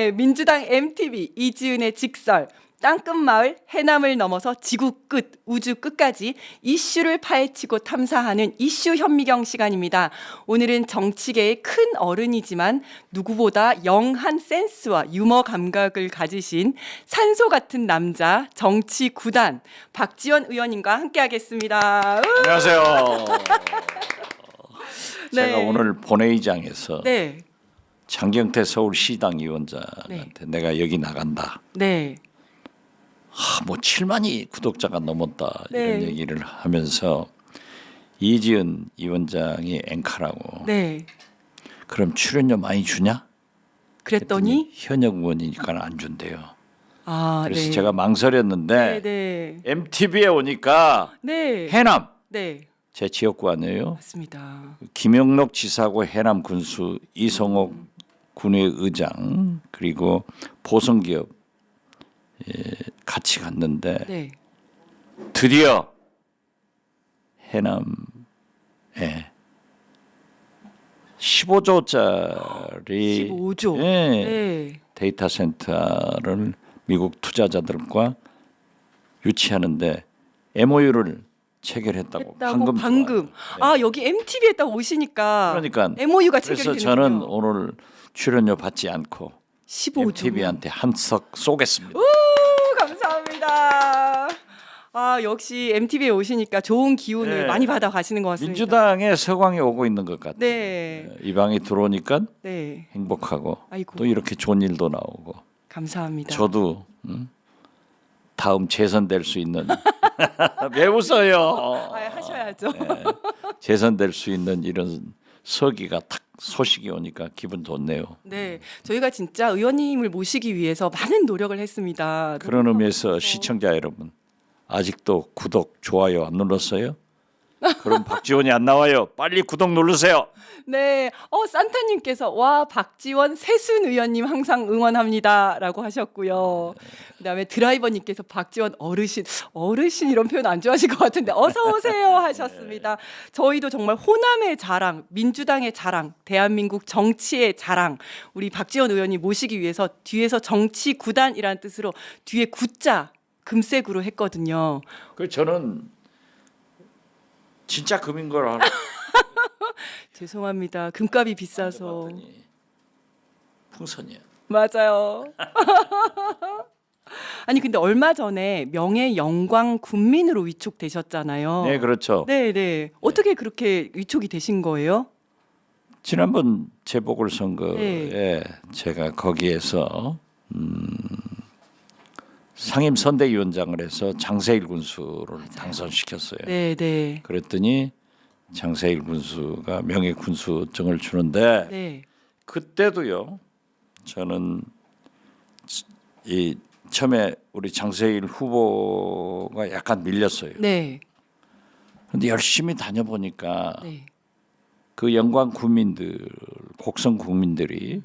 네, 민주당 MTV 이지은의 직설, 땅끝마을 해남을 넘어서 지구 끝, 우주 끝까지 이슈를 파헤치고 탐사하는 이슈 현미경 시간입니다. 오늘은 정치계의 큰 어른이지만 누구보다 영한 센스와 유머 감각을 가지신 산소 같은 남자 정치 구단 박지원 의원님과 함께하겠습니다. 안녕하세요. 제가 네. 오늘 본회의장에서 네, 장경태 서울시당 위원장한테 네. 내가 여기 나간다. 네, 뭐 7만이 구독자가 넘었다 이런 네. 얘기를 하면서 이지은 위원장이 앵커라고. 네. 그럼 출연료 많이 주냐? 그랬더니 현역 의원이니까 안 준대요. 아, 그래서 네. 제가 망설였는데 네, MTV에 오니까 네, 해남 네, 제 지역구 아니에요. 맞습니다. 김영록 지사고 해남 군수 이성옥 군의 의장 그리고 보성기업 같이 갔는데 네, 드디어 해남에 15조짜리 15조. 네, 데이터 센터를 미국 투자자들과 유치하는데 MOU를 체결했다고 방금. 들어와요. 아, 여기 MTV에 딱 오시니까 그러니까 MOU가 그래서 체결이 저는 되는군요. 오늘 출연료 받지 않고 15조. MTV한테 한석 쏘겠습니다. 오, 감사합니다. 아, 역시 MTV에 오시니까 좋은 기운을 네. 많이 받아 가시는 것 같습니다. 민주당의 서광이 오고 있는 것 같아요. 네, 이 방에 들어오니까 네. 행복하고 아이고. 또 이렇게 좋은 일도 나오고 감사합니다. 저도 다음 재선될 수 있는 왜 웃어요? 아, 하셔야죠. 재선될 수 있는 이런 서기가 탁 소식이 오니까 기분 좋네요. 네, 저희가 진짜 의원님을 모시기 위해서 많은 노력을 했습니다. 그런 의미에서 시청자 여러분 아직도 구독 좋아요 안 눌렀어요? 그럼 박지원이 안 나와요. 빨리 구독 누르세요. 네, 산타님께서 와 박지원 세순 의원님 항상 응원합니다라고 하셨고요. 그다음에 드라이버님께서 박지원 어르신 이런 표현 안 좋아하실 것 같은데 어서 오세요 하셨습니다. 저희도 정말 호남의 자랑, 민주당의 자랑, 대한민국 정치의 자랑 우리 박지원 의원님 모시기 위해서 뒤에서 정치 구단이라는 뜻으로 뒤에 구자 금색으로 했거든요. 그 저는 진짜 금인 걸 알아. 죄송합니다. 금값이 비싸서. 봤더니 풍선이야. 맞아요. 아니 근데 얼마 전에 명예 영광 군민으로 위촉되셨잖아요. 네, 그렇죠. 네, 네. 어떻게 그렇게 위촉이 되신 거예요? 지난번 재보궐선거에 네. 제가 거기에서 상임선대위원장을 해서 장세일 군수를 당선시켰어요. 네, 네. 그랬더니 장세일 군수가 명예 군수증을 주는데 네. 그때도요. 저는 이 처음에 우리 장세일 후보가 약간 밀렸어요. 네. 근데 열심히 다녀보니까 네. 그 영광 국민들, 곡성 국민들이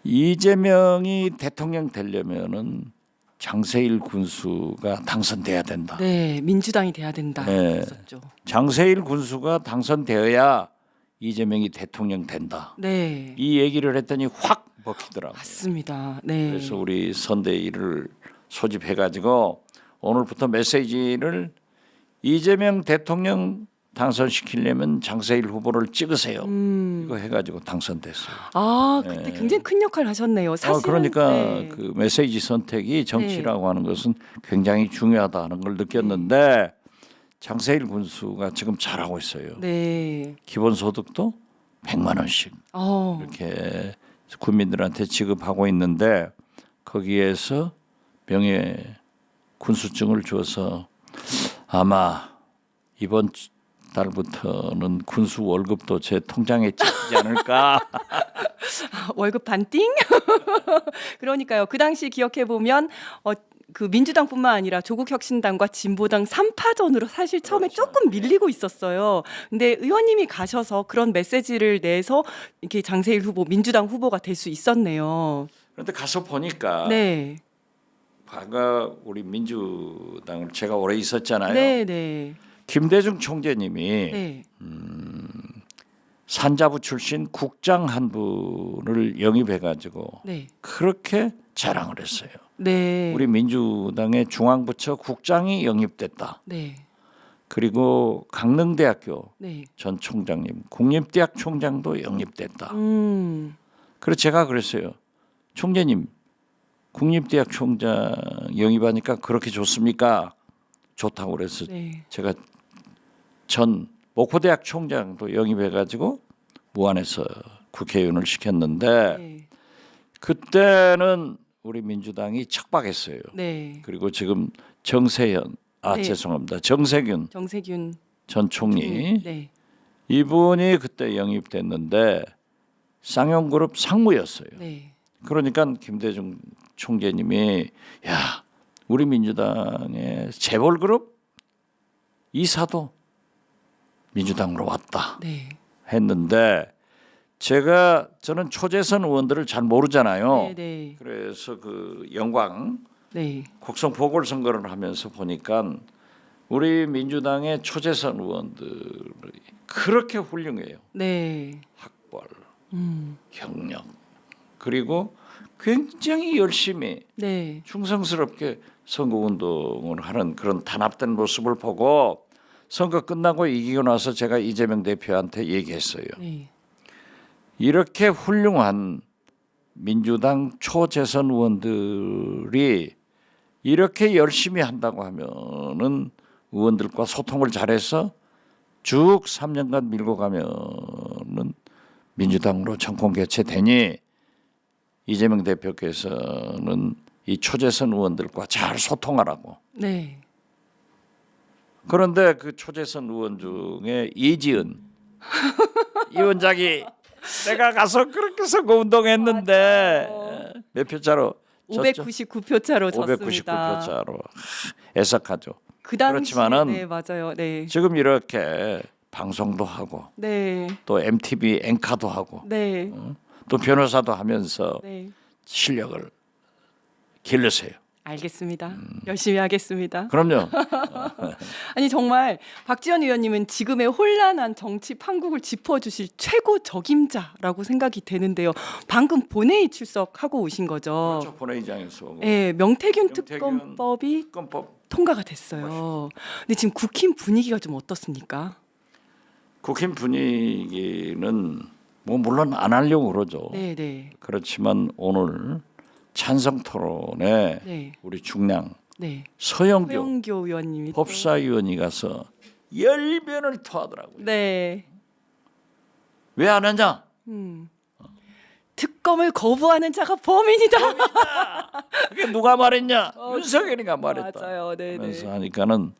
이재명이 대통령 되려면은 장세일 군수가 당선돼야 된다. 네, 민주당이 돼야 된다. 네. 했었죠. 장세일 군수가 당선되어야 이재명이 대통령 된다. 네. 이 얘기를 했더니 확 먹히더라고요. 맞습니다. 네. 그래서 우리 선대위를 소집해가지고 오늘부터 메시지를 이재명 대통령 당선시키려면 장세일 후보를 찍으세요. 이거 해가지고 당선됐어요. 아, 그때 굉장히 큰 역할을 하셨네요. 사실은. 그러니까 네. 그 메시지 선택이 정치라고 하는 것은 굉장히 중요하다는 걸 느꼈는데 장세일 군수가 지금 잘하고 있어요. 네. 기본소득도 100만 원씩 이렇게 국민들한테 지급하고 있는데 거기에서 명예 군수증을 줘서 아마 이번 달부터는 군수 월급도 제 통장에 찍히지 않을까. 월급 반띵? 그러니까요. 그 당시 기억해 보면 그 민주당뿐만 아니라 조국혁신당과 진보당 3파전으로 사실 처음에 조금 밀리고 있었어요. 근데 의원님이 가셔서 그런 메시지를 내서 이렇게 장세일 후보, 민주당 후보가 될 수 있었네요. 그런데 가서 보니까 네, 과거 우리 민주당을 제가 오래 있었잖아요. 네, 네, 김대중 총재님이 네, 산자부 출신 국장 한 분을 영입해가지고 네. 그렇게 자랑을 했어요. 네. 우리 민주당의 중앙부처 국장이 영입됐다. 네. 그리고 강릉대학교 네. 전 총장님, 국립대학 총장도 영입됐다. 음. 그래서 제가 그랬어요. 총재님, 국립대학 총장 영입하니까 그렇게 좋습니까? 좋다고 그래서 네. 제가 전 목포대학 총장도 영입해가지고 무안에서 국회의원을 시켰는데 네. 그때는 우리 민주당이 척박했어요. 네. 그리고 지금 정세현, 네. 죄송합니다. 정세균 정세균 전 총리 네. 이분이 그때 영입됐는데 쌍용그룹 상무였어요. 네. 그러니까 김대중 총재님이 야 우리 민주당의 재벌그룹 이사도 민주당으로 왔다 네. 했는데 저는 초재선 의원들을 잘 모르잖아요. 네. 네. 그래서 그 영광 네. 곡성 보궐선거를 하면서 보니까 우리 민주당의 초재선 의원들이 그렇게 훌륭해요. 네. 학벌, 음. 경력 그리고 굉장히 열심히 네. 충성스럽게 선거운동을 하는 그런 단합된 모습을 보고 선거 끝나고 이기고 나서 제가 이재명 대표한테 얘기했어요. 네. 이렇게 훌륭한 민주당 초재선 의원들이 이렇게 열심히 한다고 하면은 의원들과 소통을 잘해서 쭉 3년간 밀고 가면은 민주당으로 정권 교체되니 이재명 대표께서는 이 초재선 의원들과 잘 소통하라고. 네. 그런데 그 초재선 의원 중에 이지은 이 원장이 내가 가서 그렇게 선거 운동했는데 몇 표 차로? 599표 차로 졌습니다. 599표 차로 애석하죠. 그 당시 그렇지만은 네, 맞아요. 네. 지금 이렇게 방송도 하고 네. 또 MTV 앵커도 하고 네. 또 변호사도 하면서 네. 실력을 기르세요. 알겠습니다. 열심히 하겠습니다. 그럼요. 아니 정말 박지원 의원님은 지금의 혼란한 정치 판국을 짚어주실 최고 적임자라고 생각이 되는데요. 방금 본회의 출석하고 오신 거죠. 그렇죠. 본회의장에서 오고. 네, 명태균 명태균 특검법이 특검법 통과가 됐어요. 근데 지금 국힘 분위기가 좀 어떻습니까? 국힘 분위기는 뭐 물론 안 하려고 그러죠. 네, 네, 그렇지만 오늘 찬성 토론에 네, 우리 중량 네. 서영교 서영교 의원님이 또- 법사위원이 가서 열변을 토하더라고요. 네. 왜 안 하냐? 특검을 거부하는 자가 범인이다. 그게 누가 말했냐? 윤석열이가 말했다. 맞아요. 네, 하면서 네. 하니까는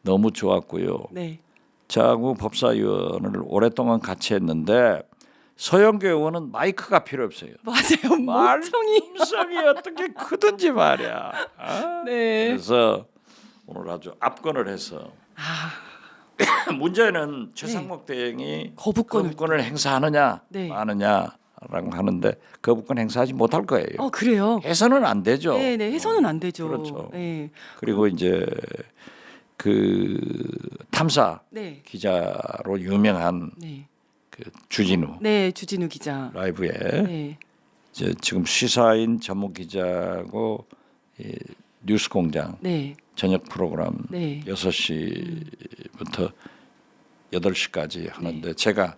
너무 좋았고요. 네. 자구 법사위원을 오랫동안 같이 했는데 서영교 의원은 마이크가 필요 없어요. 맞아요. 멍청이. 말씀성이 어떻게 크든지 말이야. 아? 네. 그래서 오늘 아주 압권을 해서 문제는 최상목 대행이 거부권을 행사하느냐 네. 마느냐라고 하는데 거부권 행사하지 못할 거예요. 그래요. 해서는 안 되죠. 네, 네. 해서는 안 되죠. 그렇죠. 네. 그리고 이제 그 탐사 네. 기자로 유명한 네. 그 주진우 네, 주진우 기자. 라이브에 네. 이제 지금 시사인 전문 기자고 이 뉴스공장 네. 저녁 프로그램 네. 6시부터 8시까지 하는데 제가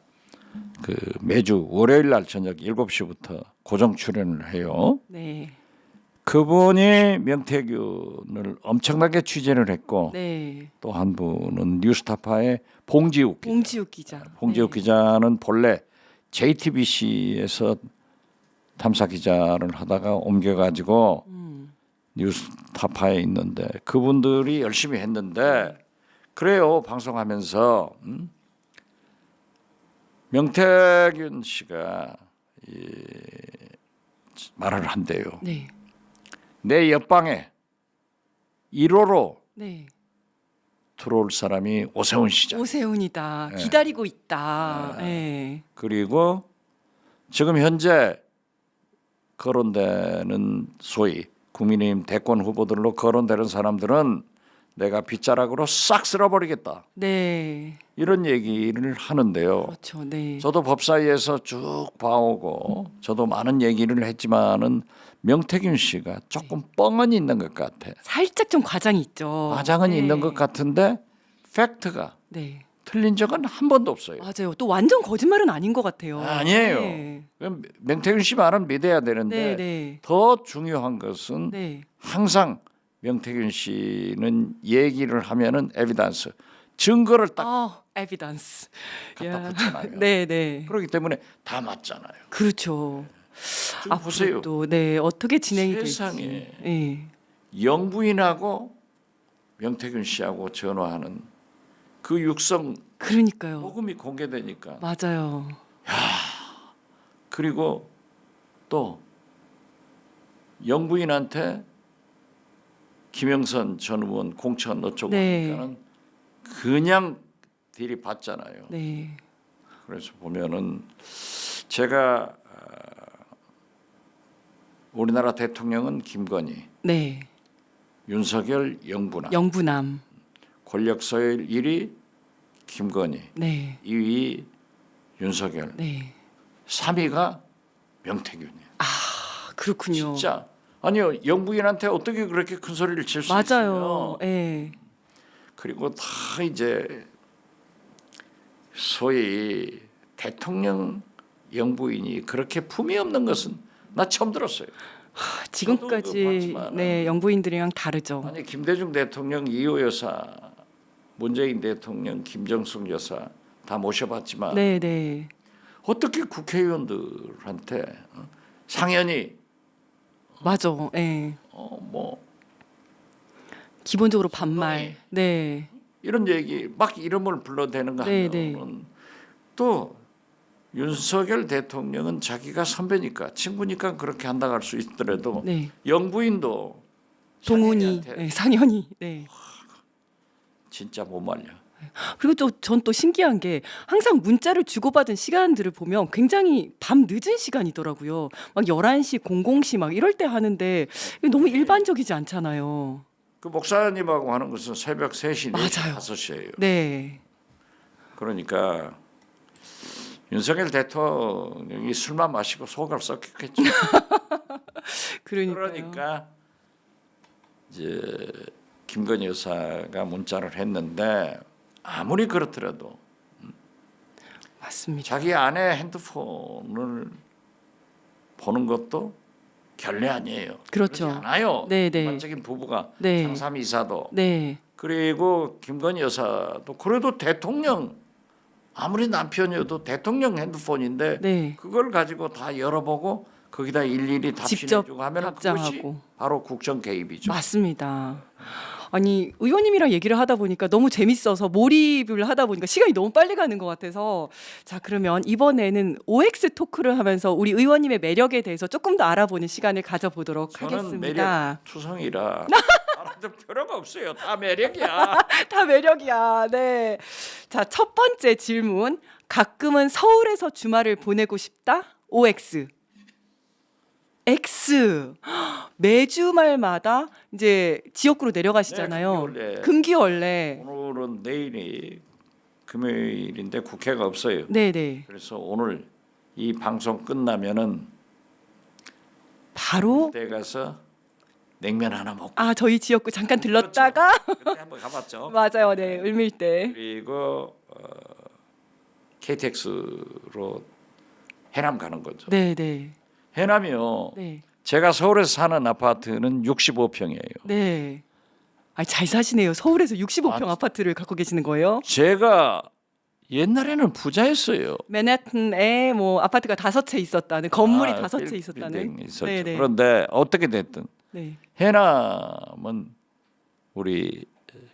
그 매주 월요일 날 저녁 7시부터 고정 출연을 해요. 네. 그분이 명태균을 엄청나게 취재를 했고 네. 또 한 분은 뉴스타파의 봉지욱 기자. 봉지욱 기자. 봉지욱 네. 기자는 본래 JTBC에서 탐사 기자를 하다가 옮겨가지고 뉴스타파에 있는데 그분들이 열심히 했는데 그래요 방송하면서 명태균 씨가 말을 한대요. 네. 내 옆방에 1호로 네. 들어올 사람이 오세훈 씨죠. 오세훈이다. 네. 기다리고 있다. 네. 그리고 지금 현재 거론되는 소위 국민의힘 대권 후보들로 거론되는 사람들은 내가 빗자락으로 싹 쓸어버리겠다. 네. 이런 얘기를 하는데요. 그렇죠. 네. 저도 법사위에서 쭉 봐오고 저도 많은 얘기를 했지만은 명태균 씨가 조금 뻥은 있는 것 같아. 살짝 좀 과장이 있죠. 과장은 네. 있는 것 같은데 팩트가 네. 틀린 적은 한 번도 없어요. 맞아요. 또 완전 거짓말은 아닌 것 같아요. 아니에요. 네. 그럼 명태균 씨 말은 믿어야 되는데 네, 네. 더 중요한 것은 네. 항상 명태균 씨는 얘기를 하면은 에비던스 증거를 딱 에비던스. 갖다 붙잖아요. 네, 네. 그렇기 때문에 다 맞잖아요. 그렇죠. 지금 보세요. 또 네, 어떻게 진행이 세상에. 될지. 네. 영부인하고 명태균 씨하고 전화하는 그 육성 그러니까요. 녹음이 공개되니까 맞아요. 그리고 또 영부인한테 김영선 전 의원 공천 어쩌고 네. 하니까는 그냥 딜이 받잖아요. 네. 그래서 보면은 제가 우리나라 대통령은 김건희, 네. 윤석열, 영부남, 영부남. 권력 서열 1위 김건희, 네. 2위 윤석열, 네. 3위가 명태균이에요. 그렇군요. 진짜 아니요 영부인한테 어떻게 그렇게 큰 소리를 칠 수 맞아요. 있어요? 예. 그리고 다 이제 소위 대통령 영부인이 그렇게 품이 없는 것은 나 처음 들었어요. 저도 그거 지금까지 봤지만은 네, 영부인들이랑 다르죠. 아니 김대중 대통령, 이호 여사, 문재인 대통령, 김정숙 여사 다 모셔봤지만 네, 네. 어떻게 국회의원들한테 상연히 맞아. 예. 뭐 기본적으로 반말. 네. 이런 얘기 막 이름을 불러대는 거 네, 하면은 또 윤석열 대통령은 자기가 선배니까 친구니까 그렇게 한다고 할 수 있더라도 네. 영부인도 동훈이, 상현이한테 네, 상현이. 네. 진짜 못 말려. 그리고 또 전 또 신기한 게 항상 문자를 주고받은 시간들을 보면 굉장히 밤 늦은 시간이더라고요. 막 11시, 00시 막 이럴 때 하는데 이게 너무 일반적이지 않잖아요. 그 목사님하고 하는 것은 새벽 3시, 4시, 맞아요. 5시예요. 네. 그러니까 윤석열 대통령이 술만 마시고 속을 썩혔겠죠. 그러니까 이제 김건희 여사가 문자를 했는데 아무리 그렇더라도 맞습니다. 자기 아내 핸드폰을 보는 것도 결례 아니에요. 그렇죠. 그렇지 않아요. 네, 네. 일반적인 부부가 네. 장삼 이사도 네. 그리고 김건희 여사도 그래도 대통령 아무리 남편이어도 대통령 핸드폰인데 네. 그걸 가지고 다 열어보고 거기다 일일이 직접 답신해주고 하면 그것이 답장하고. 바로 국정 개입이죠. 맞습니다. 아니 의원님이랑 얘기를 하다 보니까 너무 재밌어서 몰입을 하다 보니까 시간이 너무 빨리 가는 것 같아서 자 그러면 이번에는 OX 토크를 하면서 우리 의원님의 매력에 대해서 조금 더 알아보는 시간을 가져보도록 저는 하겠습니다. 매력 투성이라 알아들 필요가 없어요. 다 매력이야. 다 매력이야. 네. 자, 첫 번째 질문. 가끔은 서울에서 주말을 보내고 싶다? OX. X. 매주말마다 이제 지역구로 내려가시잖아요. 네, 금기원래. 오늘은 내일이 금요일인데 국회가 없어요. 네, 네. 그래서 오늘 이 방송 끝나면은 바로 그때 가서 냉면 하나 먹고 저희 지역구 잠깐 들렀다가 그때 한번 가봤죠. 맞아요. 네. 을밀대. 그리고 KTX로 해남 가는 거죠. 네, 네. 해남이요. 네. 제가 서울에서 사는 아파트는 65평이에요. 네. 잘 사시네요. 서울에서 65평 아파트를 갖고 계시는 거예요? 제가 옛날에는 부자였어요. 맨해튼에 뭐 아파트가 5채 있었다는 건물이 5채 있었다는. 빌딩이 있었죠. 네네. 그런데 어떻게 됐든 네. 해남은 우리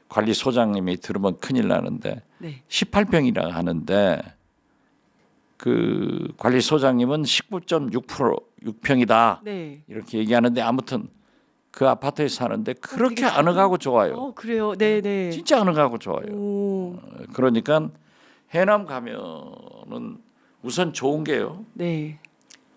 관리소장님이 들으면 큰일 나는데 네. 18평이라 하는데 그 관리소장님은 19.6%, 네. 이렇게 얘기하는데 아무튼 그 아파트에 사는데 그렇게 아늑하고 좋아요. 그래요. 네, 네. 진짜 아늑하고 좋아요. 오. 그러니까 해남 가면은 우선 좋은 게요. 네.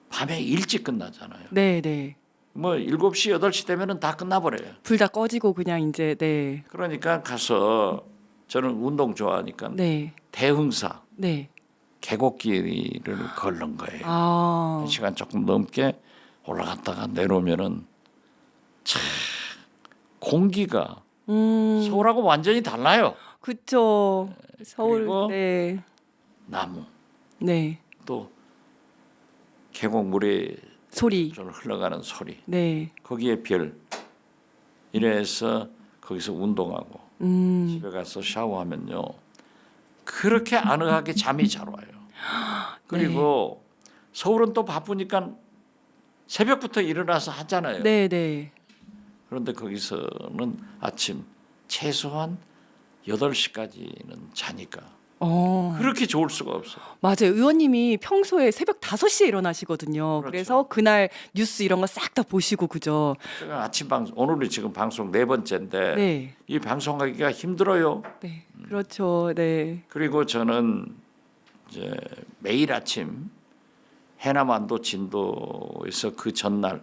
밤에 일찍 끝나잖아요. 네, 네. 뭐 7시 8시 되면은 다 끝나버려요. 불 다 꺼지고 그냥 이제 네. 그러니까 가서 저는 운동 좋아하니까 네. 대흥사 네. 계곡길을 걸는 거예요. 아. 1시간 조금 넘게 올라갔다가 내려오면은 참 공기가 서울하고 완전히 달라요. 그쵸. 서울 그리고 네. 나무 네. 또 계곡물에 소리. 흘러가는 소리 네. 거기에 별 이래서 거기서 운동하고 집에 가서 샤워하면요 그렇게 안ը하게 잠이 잘 와요. 그리고 서울은 또 바쁘니까 새벽부터 일어나서 하잖아요. 네, 네. 그런데 거기서는 아침 최소한 8시까지는 자니까 어. 그렇게 좋을 수가 없어요. 맞아요. 의원님이 평소에 새벽 5시에 일어나시거든요. 그렇죠. 그래서 그날 뉴스 이런 거 싹 다 보시고 그죠? 제가 아침 방송 오늘이 지금 방송 4번째인데 네. 이 방송하기가 힘들어요. 네. 그렇죠. 네. 그리고 저는 이제 매일 아침 해남안도 진도에서 그 전날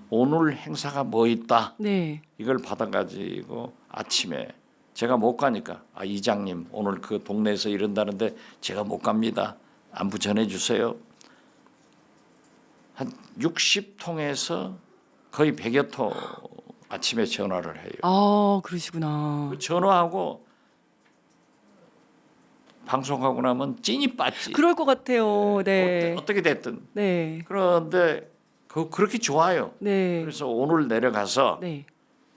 오늘 행사가 뭐 있다 네. 이걸 받아가지고 아침에 제가 못 가니까 이장님 오늘 그 동네에서 이런다는데 제가 못 갑니다. 안부 전해주세요. 한 60통에서 거의 100여 통 아침에 전화를 해요. 아, 그러시구나. 그 전화하고 방송하고 나면 찐이 빠지. 그럴 것 같아요. 네. 어떻게 됐든. 네. 그런데 그렇게 좋아요. 네. 그래서 오늘 내려가서 네.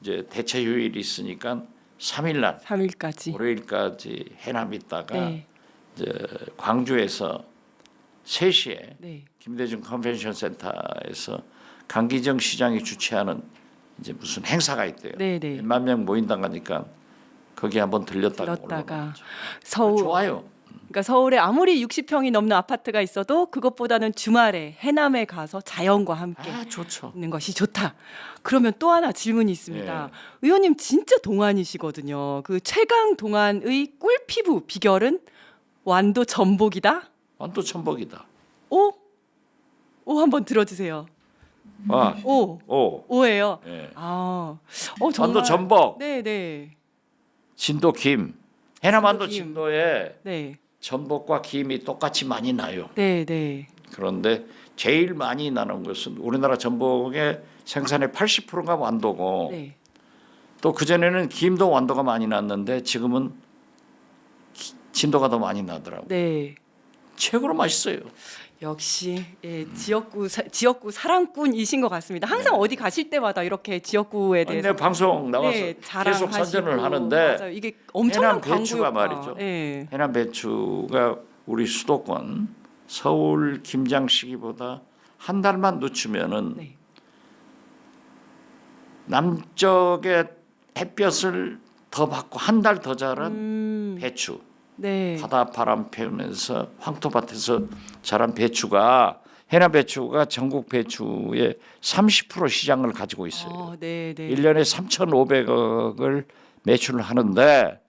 이제 대체 휴일이 있으니까 3일날 3일까지. 월요일까지 해남 있다가 네. 이제 광주에서 3시에 네. 김대중 컨벤션 센터에서 강기정 시장이 주최하는 이제 무슨 행사가 있대요. 네, 네. 몇만 명 모인다고 하니까 거기 한번 들렸다가 올라가죠. 서울 좋아요. 그러니까 서울에 아무리 60평이 넘는 아파트가 있어도 그것보다는 주말에 해남에 가서 자연과 함께 좋죠. 있는 것이 좋다. 그러면 또 하나 질문이 있습니다. 예. 의원님 진짜 동안이시거든요. 그 최강 동안의 꿀 피부 비결은 완도 전복이다. 완도 천복이다. 오? 오 한번 들어주세요. 와, 오. 오, 오예요. 예. 아. 정말. 완도 전복, 네, 네. 진도 김, 해남 완도 진도 김. 진도에 네. 전복과 김이 똑같이 많이 나요. 네, 네. 그런데 제일 많이 나는 것은 우리나라 전복의 생산의 80%가 완도고 네. 또 그전에는 김도 완도가 많이 났는데 지금은 진도가 더 많이 나더라고요. 네. 최고로 맛있어요. 역시 예, 지역구 사랑꾼이신 것 같습니다. 항상 어디 가실 때마다 이렇게 지역구에 대해서 내 방송 나와서 네, 계속 자랑하시고. 선전을 하는데 맞아요. 이게 엄청난 해남 배추가 광고효과. 말이죠. 예. 해남 배추가 우리 수도권 서울 김장 시기보다 한 달만 늦추면은 네. 남쪽의 햇볕을 더 받고 한 달 더 자란 배추 네. 바다 바람 펴면서 황토밭에서 자란 배추가 해남 배추가 전국 배추의 30% 시장을 가지고 있어요. 네, 네. 1년에 3,500억을 매출을 하는데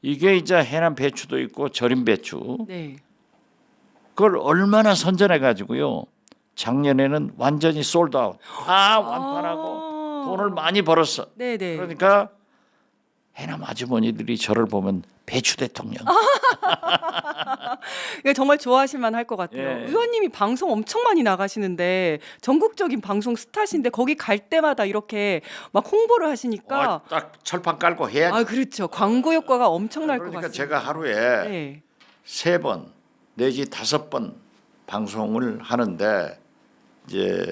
이게 이제 해남 배추도 있고 절임 배추 네. 그걸 얼마나 선전해 가지고요. 작년에는 완전히 솔드아웃 다 완판하고 돈을 많이 벌었어. 네, 네. 그러니까 해남 아주머니들이 저를 보면 배추 대통령. 이게 정말 좋아하실만 할 것 같아요. 예. 의원님이 방송 엄청 많이 나가시는데 전국적인 방송 스타신데 거기 갈 때마다 이렇게 막 홍보를 하시니까 딱 철판 깔고 해야지. 아 그렇죠. 광고 효과가 엄청날 것 그러니까 같습니다. 제가 하루에 네. 3번 내지 5번 방송을 하는데 이제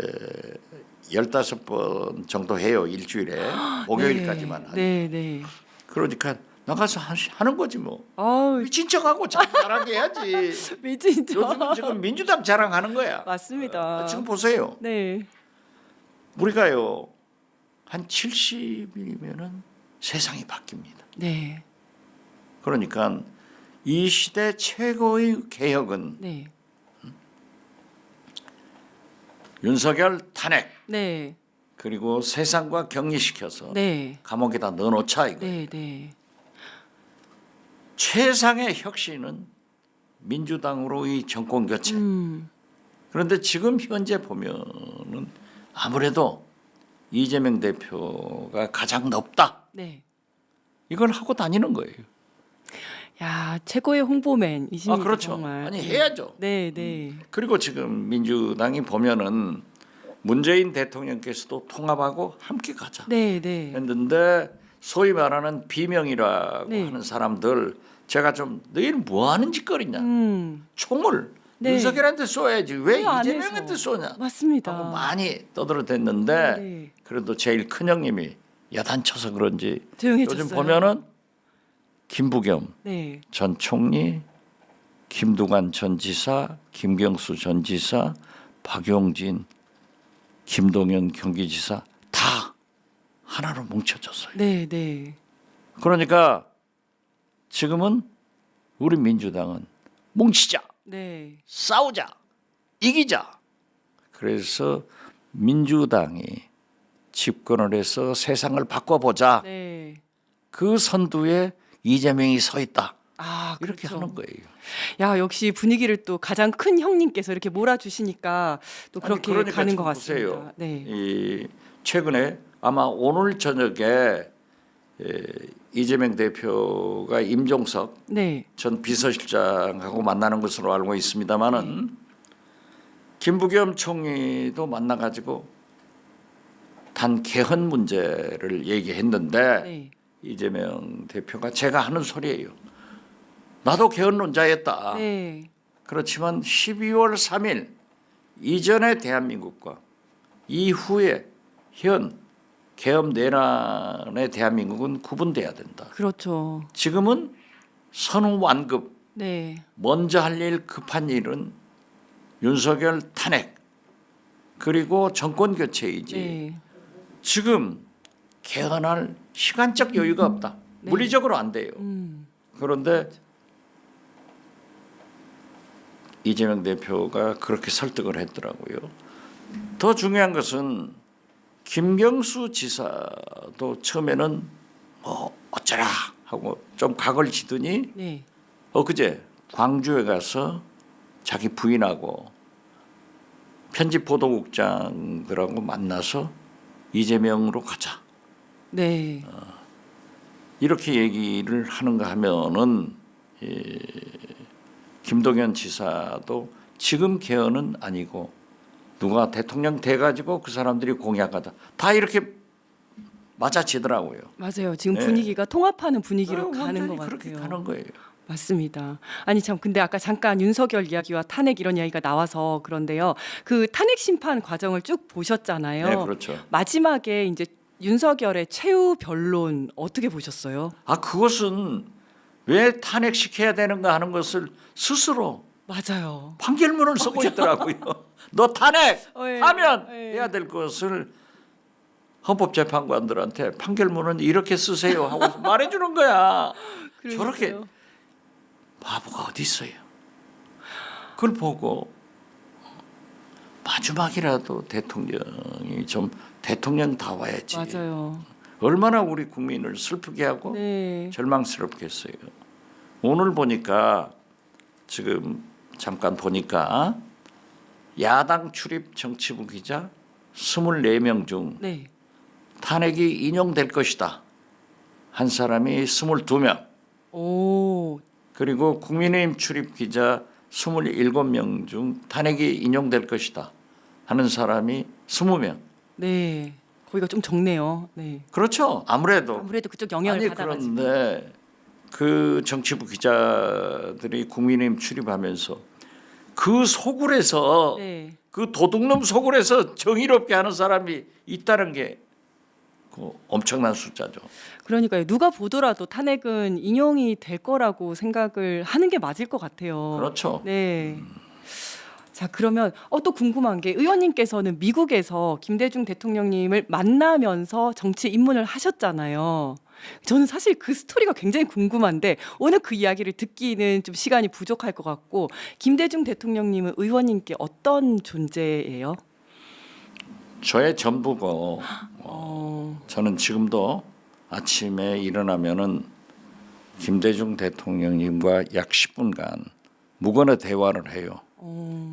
15번 정도 해요. 일주일에 목요일까지만 하니까. 네, 네. 그러니까 나가서 하는 거지 뭐. 아우, 미친 척하고 자기 자랑해 해야지. 미진죠. 요즘은 지금 민주당 자랑하는 거야. 맞습니다. 지금 보세요. 네. 우리가요 한 70이면은 세상이 바뀝니다. 네. 그러니까 이 시대 최고의 개혁은 네. 윤석열 탄핵 네. 그리고 세상과 격리시켜서 네. 감옥에다 넣어놓자 이거. 네, 네. 최상의 혁신은 민주당으로의 정권 교체. 그런데 지금 현재 보면은 아무래도 이재명 대표가 가장 높다. 네. 이걸 하고 다니는 거예요. 야, 최고의 홍보맨이십니다. 그렇죠. 정말. 아니 해야죠. 네, 네. 그리고 지금 민주당이 보면은 문재인 대통령께서도 통합하고 함께 가자 네, 네. 했는데 소위 말하는 비명이라고 네. 하는 사람들 제가 좀 너희들 뭐 하는 짓거리냐. 총을 네. 윤석열한테 쏘야지 왜 그 안에서. 이재명한테 쏘냐. 맞습니다. 하고 많이 떠들어댔는데 네. 그래도 제일 큰 형님이 야단쳐서 그런지 조용해졌어요. 요즘 보면은 김부겸 네. 전 총리, 김두관 전 지사, 김경수 전 지사, 박용진, 김동연 경기지사 다 하나로 뭉쳐졌어요. 네, 네. 그러니까 지금은 우리 민주당은 뭉치자, 네. 싸우자, 이기자. 그래서 민주당이 집권을 해서 세상을 바꿔보자. 네. 그 선두에 이재명이 서 있다. 아, 이렇게 그렇죠. 하는 거예요. 야, 역시 분위기를 또 가장 큰 형님께서 이렇게 몰아주시니까 또 그렇게 그러니까 가는 지금 것 같습니다. 보세요. 네. 이 최근에 아마 오늘 저녁에 이재명 대표가 임종석 네. 전 비서실장하고 만나는 것으로 알고 있습니다만은 김부겸 총리도 만나가지고 단 개헌 문제를 얘기했는데 네. 이재명 대표가 제가 하는 소리예요. 나도 개헌론자였다. 네. 그렇지만 12월 3일 이전의 대한민국과 이후에 현 계엄 내란의 대한민국은 구분돼야 된다. 그렇죠. 지금은 선후 완급 네. 먼저 할 일 급한 일은 윤석열 탄핵 그리고 정권 교체이지. 네. 지금 개헌할 시간적 여유가 없다. 네. 물리적으로 안 돼요. 그런데 이재명 대표가 그렇게 설득을 했더라고요. 더 중요한 것은 김경수 지사도 처음에는 뭐 어쩌라 하고 좀 각을 지더니 네. 엊그제 광주에 가서 자기 부인하고 편집 보도국장들하고 만나서 이재명으로 가자. 네. 이렇게 얘기를 하는가 하면은 김동연 지사도 지금 개헌은 아니고 누가 대통령 돼가지고 그 사람들이 공약하다 다 이렇게 맞아지더라고요. 맞아요. 지금 네. 분위기가 통합하는 분위기로 가는 완전히 것 그렇게 같아요. 가는 거예요. 맞습니다. 아니 참 근데 아까 잠깐 윤석열 이야기와 탄핵 이런 이야기가 나와서 그런데요. 그 탄핵 심판 과정을 쭉 보셨잖아요. 네, 그렇죠. 마지막에 이제 윤석열의 최후 변론 어떻게 보셨어요? 그것은 왜 탄핵시켜야 되는가 하는 것을 스스로 맞아요. 판결문을 쓰고 있더라고요. 너 탄핵하면 예. 해야 될 것을 헌법재판관들한테 판결문은 이렇게 쓰세요 하고 말해주는 거야. 저렇게 그러니까요. 바보가 어디 있어요. 그걸 보고 마지막이라도 대통령이 좀 대통령다워야지. 맞아요. 얼마나 우리 국민을 슬프게 하고 네. 절망스럽겠어요. 오늘 보니까 지금 잠깐 보니까 야당 출입 정치부 기자 24명 중 네. 탄핵이 인용될 것이다. 한 사람이 22명. 오. 그리고 국민의힘 출입 기자 27명 중 탄핵이 인용될 것이다. 하는 사람이 20명. 네. 거기가 좀 적네요. 네. 그렇죠. 아무래도 그쪽 영향을 아니 받아가지고. 그런데 그 정치부 기자들이 국민의힘 출입하면서 그 속을에서 네. 그 도둑놈 속을에서 정의롭게 하는 사람이 있다는 게 그 엄청난 숫자죠. 그러니까요. 누가 보더라도 탄핵은 인용이 될 거라고 생각을 하는 게 맞을 것 같아요. 그렇죠. 네. 자, 그러면 또 궁금한 게 의원님께서는 미국에서 김대중 대통령님을 만나면서 정치 입문을 하셨잖아요. 저는 사실 그 스토리가 굉장히 궁금한데 오늘 그 이야기를 듣기는 좀 시간이 부족할 것 같고 김대중 대통령님은 의원님께 어떤 존재예요? 저의 전부고 저는 지금도 아침에 일어나면은 김대중 대통령님과 약 10분간 무건의 대화를 해요.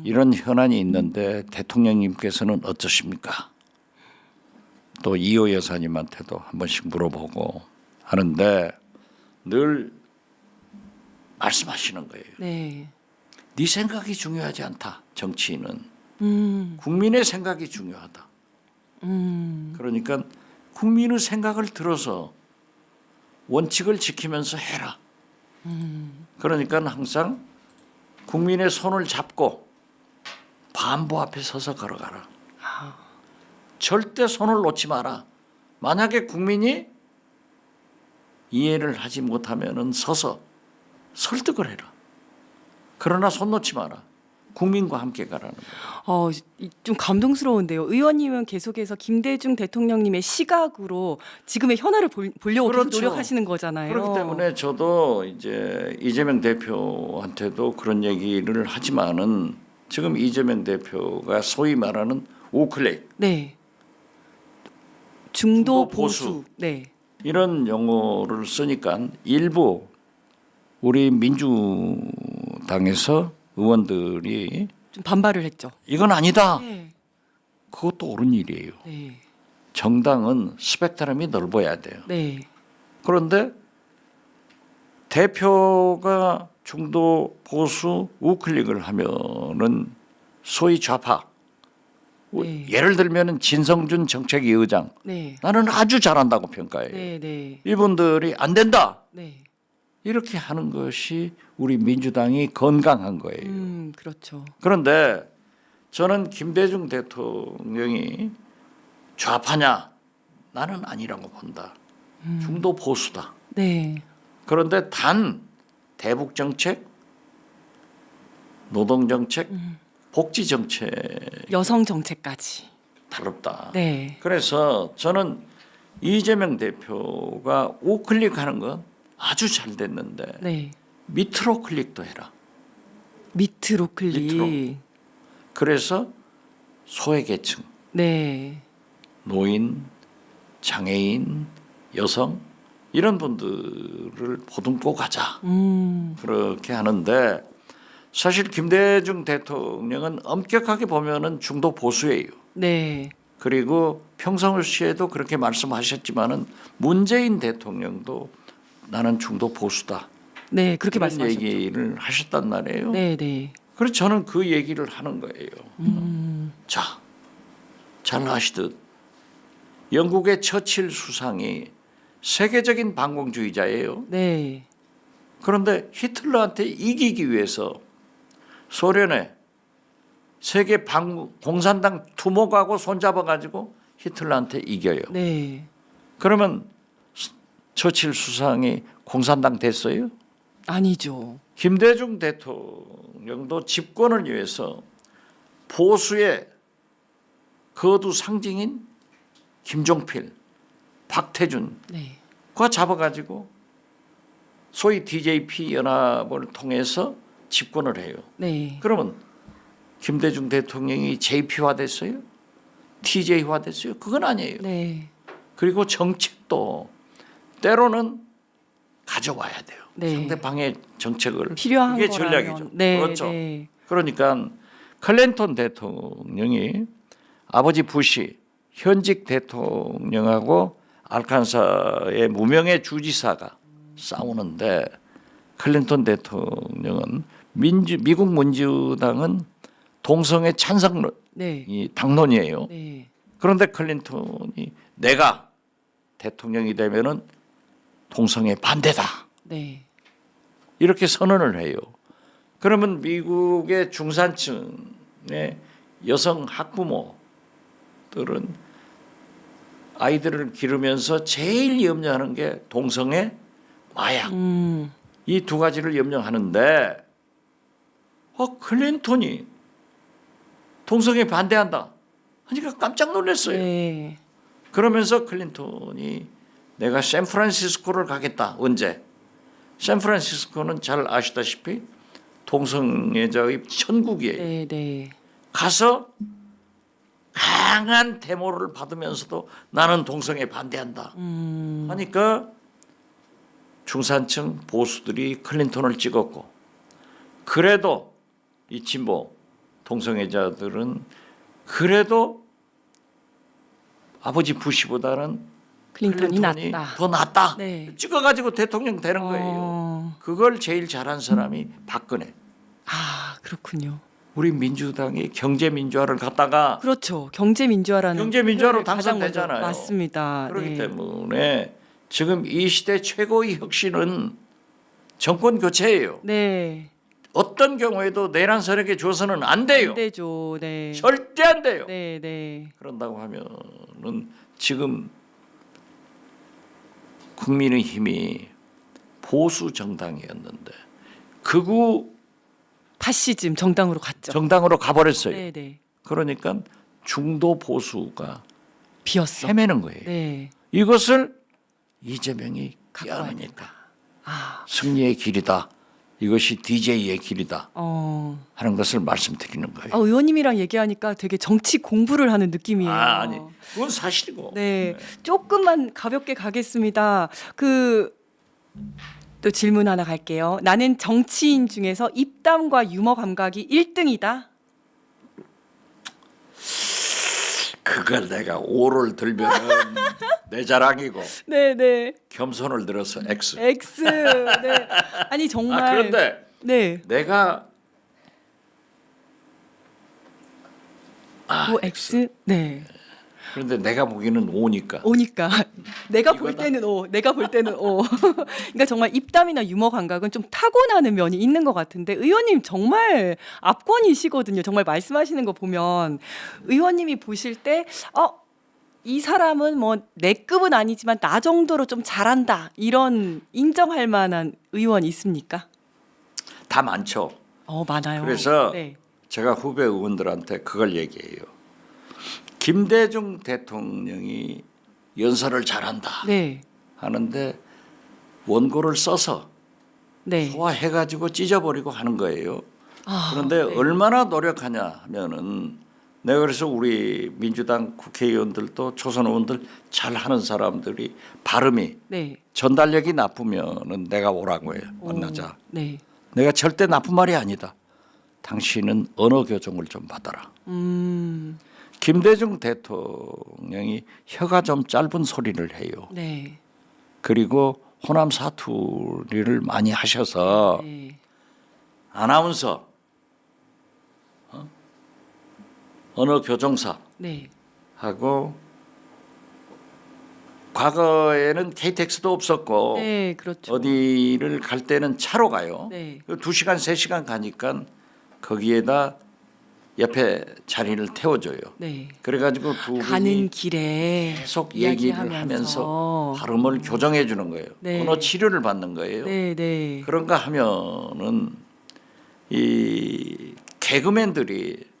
이런 현안이 있는데 대통령님께서는 어떠십니까? 또 이호 여사님한테도 한 번씩 물어보고 하는데 늘 말씀하시는 거예요. 네. 네 생각이 중요하지 않다. 정치인은 음. 국민의 생각이 중요하다. 그러니까 국민의 생각을 들어서 원칙을 지키면서 해라. 그러니까 항상 국민의 손을 잡고 반보 앞에 서서 걸어가라. 절대 손을 놓지 마라. 만약에 국민이 이해를 하지 못하면은 서서 설득을 해라. 그러나 손 놓지 마라. 국민과 함께 가라는 거예요. 좀 감동스러운데요. 의원님은 계속해서 김대중 대통령님의 시각으로 지금의 현안을 보려고 계속 그렇죠. 노력하시는 거잖아요. 그렇기 때문에 저도 이제 이재명 대표한테도 그런 얘기를 하지만은 지금 이재명 대표가 소위 말하는 우클릭 네. 중도 중도 보수. 보수. 네. 이런 용어를 쓰니까 일부 우리 민주당에서 의원들이 좀 반발을 했죠. 이건 아니다. 네. 그것도 옳은 일이에요. 네. 정당은 스펙트럼이 넓어야 돼요. 네. 그런데 대표가 중도 보수 우클릭을 하면은 소위 좌파. 네. 예를 들면은 진성준 정책위 의장. 네. 나는 아주 잘한다고 평가해요. 네. 네. 이분들이 안 된다. 네. 이렇게 하는 것이 우리 민주당이 건강한 거예요. 그렇죠. 그런데 저는 김대중 대통령이 좌파냐? 나는 아니라고 본다. 중도 보수다. 네. 그런데 단 대북 정책, 노동 정책, 복지 정책 여성 정책까지. 다릅다. 네. 그래서 저는 이재명 대표가 우클릭하는 건 아주 잘 됐는데 네. 밑으로 클릭도 해라. 밑으로 클릭. 밑으로. 그래서 소외계층, 네. 노인, 장애인, 여성 이런 분들을 보듬고 가자. 그렇게 하는데 사실 김대중 대통령은 엄격하게 보면은 중도 보수예요. 네. 그리고 평상시에도 그렇게 말씀하셨지만은 문재인 대통령도 나는 중도 보수다. 네. 그렇게 그런 말씀하셨죠. 얘기를 하셨단 말이에요. 네. 네. 그래서 저는 그 얘기를 하는 거예요. 자, 잘 아시듯 영국의 처칠 수상이 세계적인 반공주의자예요. 네. 그런데 히틀러한테 이기기 위해서 소련의 세계 공산당 투목하고 손잡아가지고 히틀러한테 이겨요. 네. 그러면 처칠 수상이 공산당 됐어요? 아니죠. 김대중 대통령도 집권을 위해서 보수의 거두 상징인 김종필, 박태준과 네. 잡아가지고 소위 DJP 연합을 통해서 집권을 해요. 네. 그러면 김대중 대통령이 JP화 됐어요? TJ화 됐어요? 그건 아니에요. 네. 그리고 정책도 때로는 가져와야 돼요. 네. 상대방의 정책을. 필요한 이게 거라면. 전략이죠. 네. 그렇죠. 네. 그러니까 클린턴 대통령이 아버지 부시 현직 대통령하고 알칸사의 무명의 주지사가 싸우는데 클린턴 대통령은 미국 민주당은 동성애 찬성 네. 이 당론이에요. 네. 그런데 클린턴이 내가 대통령이 되면은 동성애 반대다. 네. 이렇게 선언을 해요. 그러면 미국의 중산층의 여성 학부모들은 아이들을 기르면서 제일 염려하는 게 동성애, 마약 이 두 가지를 염려하는데 클린턴이 동성애 반대한다 하니까 깜짝 놀랐어요. 네. 그러면서 클린턴이 내가 샌프란시스코를 가겠다. 언제? 샌프란시스코는 잘 아시다시피 동성애자의 천국이에요. 네. 네. 가서 강한 데모를 받으면서도 나는 동성애 반대한다. 하니까 중산층 보수들이 클린턴을 찍었고 그래도 이 진보 동성애자들은 그래도 아버지 부시보다는 클린턴이 클린턴이 낫다. 더 낫다. 네. 찍어가지고 대통령 되는 거예요. 그걸 제일 잘한 사람이 박근혜. 아 그렇군요. 우리 민주당이 경제 민주화를 갖다가 그렇죠. 경제 민주화라는 경제 민주화로 표현을 가장 먼저 당선되잖아요. 맞습니다. 그렇기 네. 때문에 지금 이 시대 최고의 혁신은 정권 교체예요. 네. 어떤 경우에도 내란 세력에 줘서는 안 돼요. 안 되죠. 네. 절대 안 돼요. 네, 네. 그런다고 하면은 지금 국민의힘이 보수 정당이었는데 극우 다시 지금 정당으로 갔죠. 정당으로 가버렸어요. 네, 네. 그러니까 중도 보수가 비었어. 헤매는 거예요. 네. 이것을 이재명이 갖고 와야 깨어내니까 아, 승리의 길이다. 이것이 DJ의 길이다 하는 것을 말씀드리는 거예요. 의원님이랑 얘기하니까 되게 정치 공부를 하는 느낌이에요. 아니, 그건 사실이고. 네. 조금만 가볍게 가겠습니다. 또 질문 하나 갈게요. 나는 정치인 중에서 입담과 유머 감각이 1등이다. 그걸 내가 오를 들면은 내 자랑이고 네, 네. 겸손을 들어서 X. X. 네. 아니 정말. 그런데 네. 내가 뭐 X. 네. 그런데 내가 보기에는 O니까. 오니까 내가 볼 이거다. 때는 O, 내가 볼 때는 O. 그러니까 정말 입담이나 유머 감각은 좀 타고나는 면이 있는 것 같은데 의원님 정말 압권이시거든요. 정말 말씀하시는 거 보면 의원님이 보실 때 이 사람은 뭐 내 급은 아니지만 나 정도로 좀 잘한다 이런 인정할 만한 의원 있습니까? 다 많죠. 많아요. 그래서 네. 제가 후배 의원들한테 그걸 얘기해요. 김대중 대통령이 연설을 잘한다 네. 하는데 원고를 써서 네. 소화해가지고 찢어버리고 하는 거예요. 그런데 네. 얼마나 노력하냐 하면은 내가 그래서 우리 민주당 국회의원들도 초선 의원들 잘하는 사람들이 발음이 네. 전달력이 나쁘면은 내가 오라고 해요. 만나자. 네. 내가 절대 나쁜 말이 아니다. 당신은 언어 교정을 좀 받아라. 김대중 대통령이 혀가 좀 짧은 소리를 해요. 네. 그리고 호남 사투리를 많이 하셔서 네. 아나운서, 언어 교정사 네. 하고 과거에는 KTX도 없었고 네, 그렇죠. 어디를 갈 때는 차로 가요. 네. 2시간, 3시간 가니까 거기에다 옆에 자리를 태워줘요. 네. 그래가지고 두 가는 분이 길에 계속 얘기를 하면서 발음을 교정해 주는 거예요. 네. 언어 치료를 받는 거예요. 네, 네. 그런가 하면은 이 개그맨들이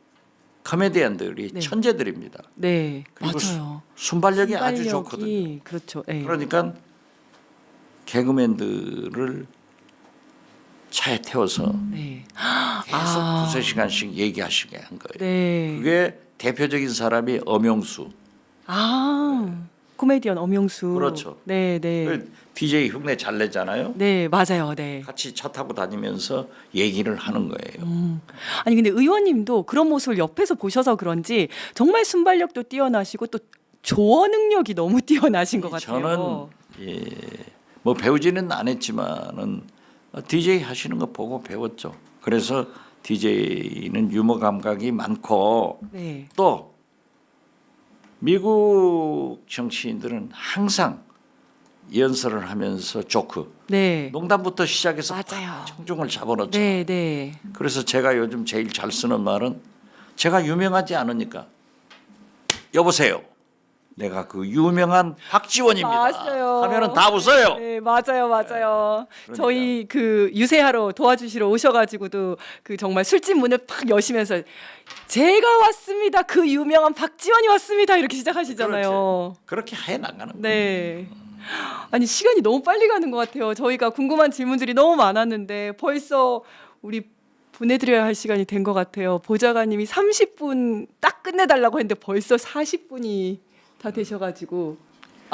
코미디언들이 네. 천재들입니다. 네. 그리고 맞아요. 순발력이 아주 순발력이 좋거든요. 그렇죠. 네. 그러니까 개그맨들을 차에 태워서 네. 계속 두세 시간씩 얘기하시게 한 거예요. 네. 그게 대표적인 사람이 엄영수. 코미디언 엄영수. 그렇죠. 네, 네. 그 DJ 흉내 잘 내잖아요. 네, 맞아요. 네. 같이 차 타고 다니면서 얘기를 하는 거예요. 아니 근데 의원님도 그런 모습을 옆에서 보셔서 그런지 정말 순발력도 뛰어나시고 또 조어 능력이 너무 뛰어나신 것 같아요. 저는 뭐 배우지는 안 했지만은 DJ 하시는 거 보고 배웠죠. 그래서 DJ는 유머 감각이 많고 네. 또 미국 정치인들은 항상 연설을 하면서 조크, 네. 농담부터 시작해서 맞아요. 청중을 잡아놓죠. 네, 네. 그래서 제가 요즘 제일 잘 쓰는 말은 제가 유명하지 않으니까 여보세요. 내가 그 유명한 박지원입니다. 맞아요. 하면은 다 웃어요. 네, 맞아요, 맞아요. 그러니까. 저희 그 유세하러 도와주시러 오셔가지고도 그 정말 술집 문을 팍 여시면서 제가 왔습니다. 그 유명한 박지원이 왔습니다. 이렇게 시작하시잖아요. 그렇게 해 나가는 거예요. 네. 아니 시간이 너무 빨리 가는 것 같아요. 저희가 궁금한 질문들이 너무 많았는데 벌써 우리 보내드려야 할 시간이 된 것 같아요. 보좌관님이 30분 딱 끝내달라고 했는데 벌써 40분이 다 되셔가지고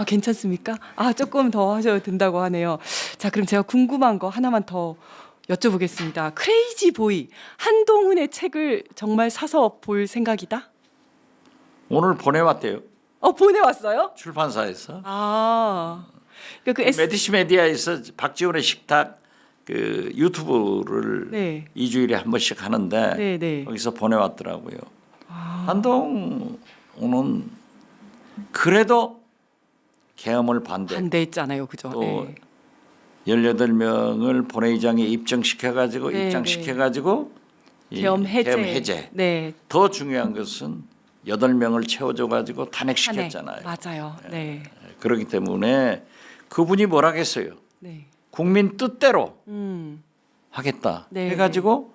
괜찮습니까? 조금 더 하셔도 된다고 하네요. 자, 그럼 제가 궁금한 거 하나만 더 여쭤보겠습니다. 크레이지 보이 한동훈의 책을 정말 사서 볼 생각이다? 오늘 보내왔대요. 보내왔어요? 출판사에서. 아, 그러니까 그 메디시 메디아에서 박지원의 식탁 그 유튜브를 네. 2주일에 한 번씩 하는데 네, 네. 거기서 보내왔더라고요. 한동훈은 그래도 계엄을 반대했잖아요, 그죠? 또 네. 18명을 본회의장에 입증시켜가지고 네, 입장시켜가지고 이 계엄 해제. 계엄 해제. 네. 더 중요한 것은 8명을 채워줘가지고 탄핵시켰잖아요. 맞아요. 네. 그렇기 때문에 그분이 뭐라겠어요. 네. 국민 뜻대로 음. 하겠다 네, 해가지고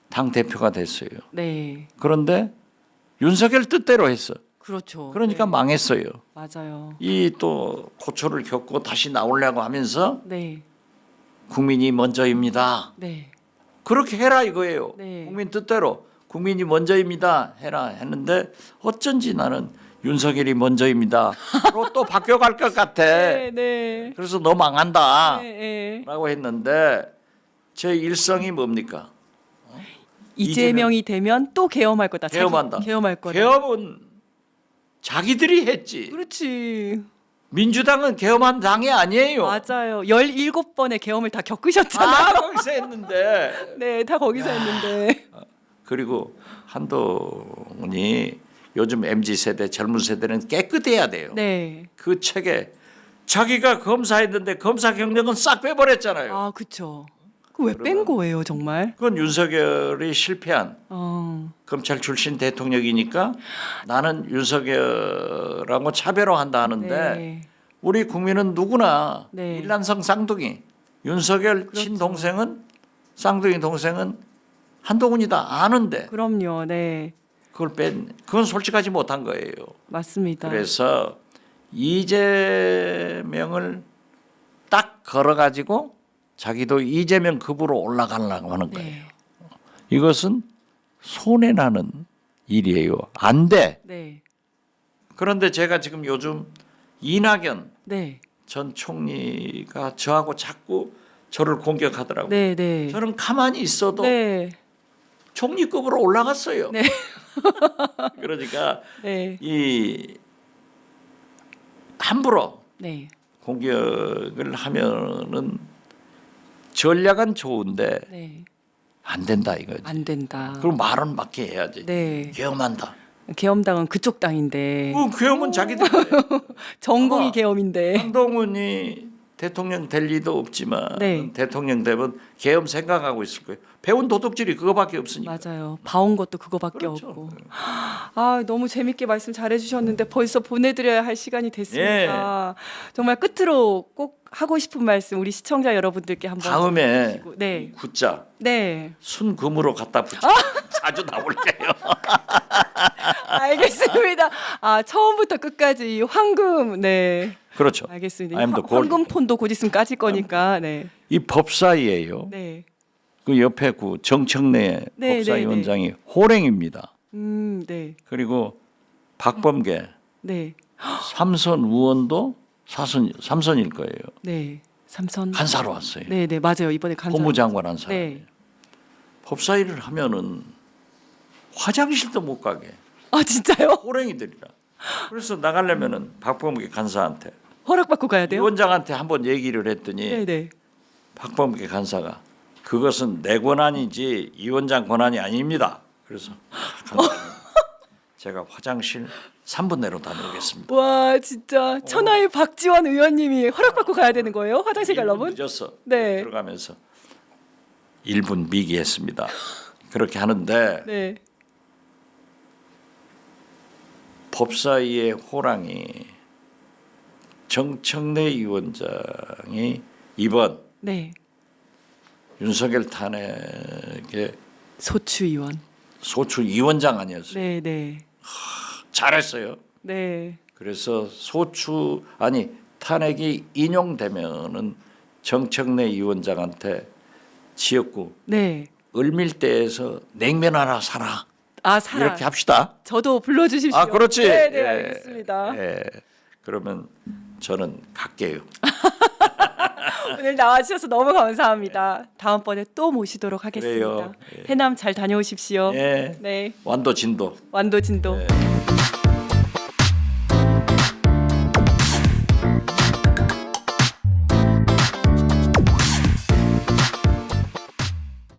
당 대표가 됐어요. 네. 그런데 윤석열 뜻대로 했어. 그렇죠. 그러니까 네. 망했어요. 맞아요. 이 또 고초를 겪고 다시 나오려고 하면서 네. 국민이 먼저입니다. 네. 그렇게 해라 이거예요. 네. 국민 뜻대로 국민이 먼저입니다 해라 했는데 어쩐지 나는 윤석열이 먼저입니다로 또 바뀌어갈 것 같아. 네, 네. 그래서 너 망한다 네, 네. 라고 했는데 제 일성이 뭡니까? 이재명이 되면 또 계엄할 거다. 계엄한다. 계엄할 거다. 계엄은 자기들이 했지. 그렇지. 민주당은 계엄한 당이 아니에요. 맞아요. 17번의 계엄을 다 겪으셨잖아요. 아, 거기서 했는데. 네, 다 거기서 했는데. 그리고 한동훈이 요즘 MZ세대 젊은 세대는 깨끗해야 돼요. 네. 그 책에 자기가 검사했는데 검사 경력은 싹 빼버렸잖아요. 아, 그렇죠. 그 왜 뺀 거예요, 정말? 그건 윤석열이 실패한 검찰 출신 대통령이니까 나는 윤석열하고 차별화한다 하는데 네. 우리 국민은 누구나 네. 일란성 쌍둥이 윤석열 그렇죠. 친동생은 쌍둥이 동생은 한동훈이다 아는데 그럼요. 네. 그건 솔직하지 못한 거예요. 맞습니다. 그래서 이재명을 딱 걸어가지고 자기도 이재명 급으로 올라가려고 하는 거예요. 네. 이것은 손해나는 일이에요. 안 돼. 네. 그런데 제가 지금 요즘 이낙연 네. 전 총리가 저하고 자꾸 저를 공격하더라고요. 네, 네. 저는 가만히 있어도 네. 총리급으로 올라갔어요. 네. 그러니까 네. 이 함부로 네. 공격을 하면은 전략은 좋은데 네. 안 된다 이거지. 안 된다. 그럼 말은 맞게 해야지. 네. 계엄한다. 계엄당은 그쪽 당인데. 그 계엄은 자기들 거예요. 전공이 아마 계엄인데. 한동훈이 대통령 될 리도 없지만 네. 대통령 되면 계엄 생각하고 있을 거예요. 배운 도둑질이 그거밖에 없으니까. 맞아요. 봐온 것도 그거밖에 그렇죠. 없고. 아, 너무 재밌게 말씀 잘해주셨는데 벌써 보내드려야 할 시간이 됐습니다. 정말 끝으로 꼭 하고 싶은 말씀 우리 시청자 여러분들께 한번 다음에 해주시고. 네, 굿자 네, 순금으로 갖다 붙여 자주 나올게요. 알겠습니다. 아, 처음부터 끝까지 이 황금, 네, 그렇죠. 알겠습니다. I'm the gold. 황금 폰도 곧 있으면 까질 거니까, 네, 이 법사위예요. 네, 그 옆에 그 정청래 네, 법사위원장이 호랭입니다. 네, 그리고 박범계 네, 삼선 의원도 삼선일 거예요. 네, 삼선, 간사로 왔어요. 네, 네, 맞아요. 이번에 간사, 법무장관 한 사람. 네, 법사위를 하면은 화장실도 못 가게 아 진짜요? 호랭이들이라. 그래서 나가려면은 박범계 간사한테 허락받고 가야 돼요? 위원장한테 한번 얘기를 했더니 네, 네. 박범계 간사가 그것은 내 권한이지 이 원장 권한이 아닙니다. 그래서 제가 화장실 3분 내로 다녀오겠습니다. 와 진짜 천하의 박지원 의원님이 허락받고 가야 되는 거예요? 화장실 1분 가려면? 늦었어. 네. 들어가면서 1분 미기했습니다. 그렇게 하는데 네. 법사위의 호랑이 정청래 위원장이 이번 네. 윤석열 탄핵의 소추위원. 소추 위원장 아니었어요. 네, 네. 잘했어요. 네. 그래서 탄핵이 인용되면은 정청래 위원장한테 지역구 네. 을밀대에서 냉면 하나 사라. 아, 사라. 이렇게 합시다. 저도 불러 주십시오. 아, 그렇지. 네, 네, 예, 알겠습니다. 예. 그러면 저는 갈게요. 오늘 나와 주셔서 너무 감사합니다. 다음번에 또 모시도록 하겠습니다. 그래요. 예. 해남 잘 다녀오십시오. 예. 네. 완도 진도. 완도 진도. 예.